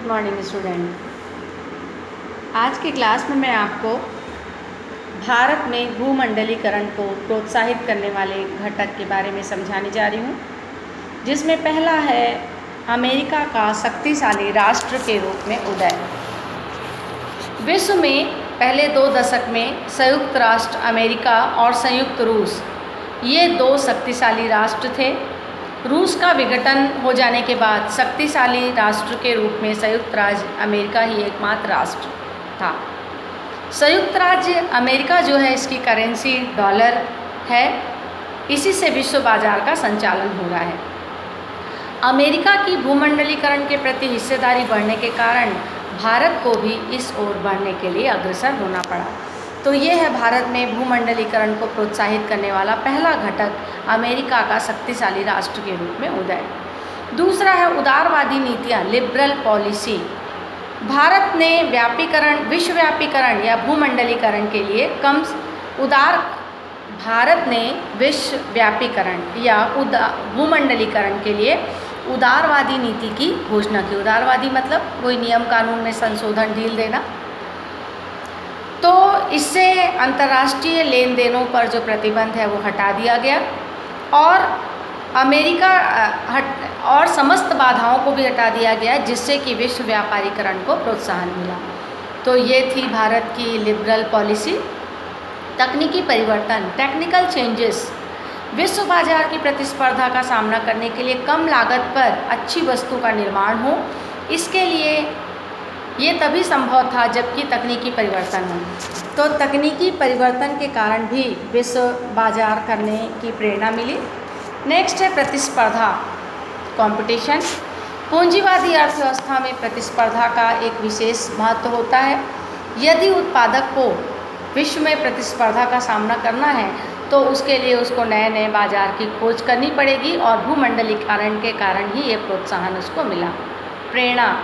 Morning student. आज की class में मैं आपको भारत में भूमंडलीकरण को प्रोत्साहित करने वाले घटक के बारे में समझाने जा रही हूँ, जिसमें पहला है अमेरिका का शक्तिशाली राष्ट्र के रूप में उदय। विश्व में पहले 2 दशक में संयुक्त राष्ट्र अमेरिका और संयुक्त रूस, ये 2 शक्तिशाली राष्ट्र थे। रूस का विघटन हो जाने के बाद शक्तिशाली राष्ट्र के रूप में संयुक्त राज्य अमेरिका ही एकमात्र राष्ट्र था। संयुक्त राज्य अमेरिका जो है, इसकी करेंसी डॉलर है, इसी से विश्व बाजार का संचालन हो रहा है। अमेरिका की भूमंडलीकरण के प्रति हिस्सेदारी बढ़ने के कारण भारत को भी इस ओर बढ़ने के लिए अग्रसर होना पड़ा। तो ये है भारत में भूमंडलीकरण को प्रोत्साहित करने वाला पहला घटक, अमेरिका का शक्तिशाली राष्ट्र के रूप में उदय। दूसरा है उदारवादी नीतियाँ, लिबरल पॉलिसी। भारत ने विश्वव्यापीकरण या भूमंडलीकरण के लिए भूमंडलीकरण के लिए उदारवादी नीति की घोषणा की। उदारवादी मतलब कोई नियम कानून में संशोधन, ढील देना। तो इससे अंतर्राष्ट्रीय लेन देनों पर जो प्रतिबंध है वो हटा दिया गया और समस्त बाधाओं को भी हटा दिया गया, जिससे कि विश्व व्यापारीकरण को प्रोत्साहन मिला। तो ये थी भारत की लिबरल पॉलिसी। तकनीकी परिवर्तन, टेक्निकल चेंजेस। विश्व बाजार की प्रतिस्पर्धा का सामना करने के लिए कम लागत पर अच्छी वस्तु का निर्माण हो, इसके लिए ये तभी संभव था जबकि तकनीकी परिवर्तन हो। तो तकनीकी परिवर्तन के कारण भी विश्व बाजार करने की प्रेरणा मिली। नेक्स्ट है प्रतिस्पर्धा, कंपटीशन। पूंजीवादी अर्थव्यवस्था में प्रतिस्पर्धा का एक विशेष महत्व होता है। यदि उत्पादक को विश्व में प्रतिस्पर्धा का सामना करना है तो उसके लिए उसको नए नए बाजार की खोज करनी पड़ेगी, और भूमंडलीकरण के कारण ही ये प्रोत्साहन उसको मिला। प्रेरणा,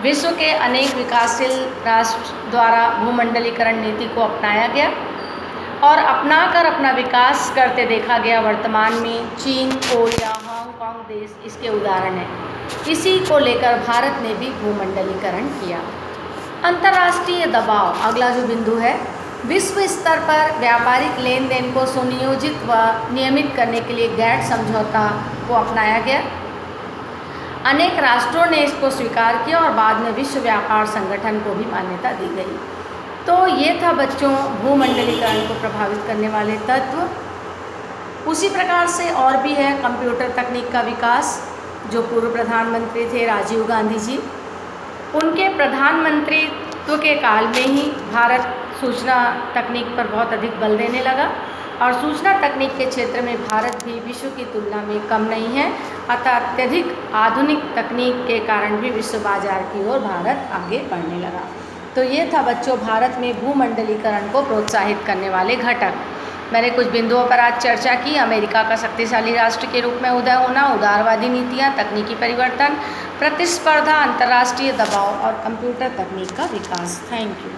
विश्व के अनेक विकासशील राष्ट्र द्वारा भूमंडलीकरण नीति को अपनाया गया और अपनाकर अपना विकास करते देखा गया। वर्तमान में चीन, कोरिया, हांगकांग देश इसके उदाहरण हैं। इसी को लेकर भारत ने भी भूमंडलीकरण किया। अंतर्राष्ट्रीय दबाव, अगला जो बिंदु है, विश्व स्तर पर व्यापारिक लेन देन को सुनियोजित व नियमित करने के लिए गैट समझौता को अपनाया गया। अनेक राष्ट्रों ने इसको स्वीकार किया और बाद में विश्व व्यापार संगठन को भी मान्यता दी गई। तो ये था बच्चों भूमंडलीकरण को प्रभावित करने वाले तत्व। उसी प्रकार से और भी है कंप्यूटर तकनीक का विकास। जो पूर्व प्रधानमंत्री थे राजीव गांधी जी, उनके प्रधानमंत्रित्व के काल में ही भारत सूचना तकनीक पर बहुत अधिक बल देने लगा, और सूचना तकनीक के क्षेत्र में भारत भी विश्व की तुलना में कम नहीं है। अतः अत्यधिक आधुनिक तकनीक के कारण भी विश्व बाजार की ओर भारत आगे बढ़ने लगा। तो ये था बच्चों भारत में भूमंडलीकरण को प्रोत्साहित करने वाले घटक। मैंने कुछ बिंदुओं पर आज चर्चा की। अमेरिका का शक्तिशाली राष्ट्र के रूप में उदय होना, उदारवादी नीतियाँ, तकनीकी परिवर्तन, प्रतिस्पर्धा, अंतर्राष्ट्रीय दबाव और कंप्यूटर तकनीक का विकास। Thank you.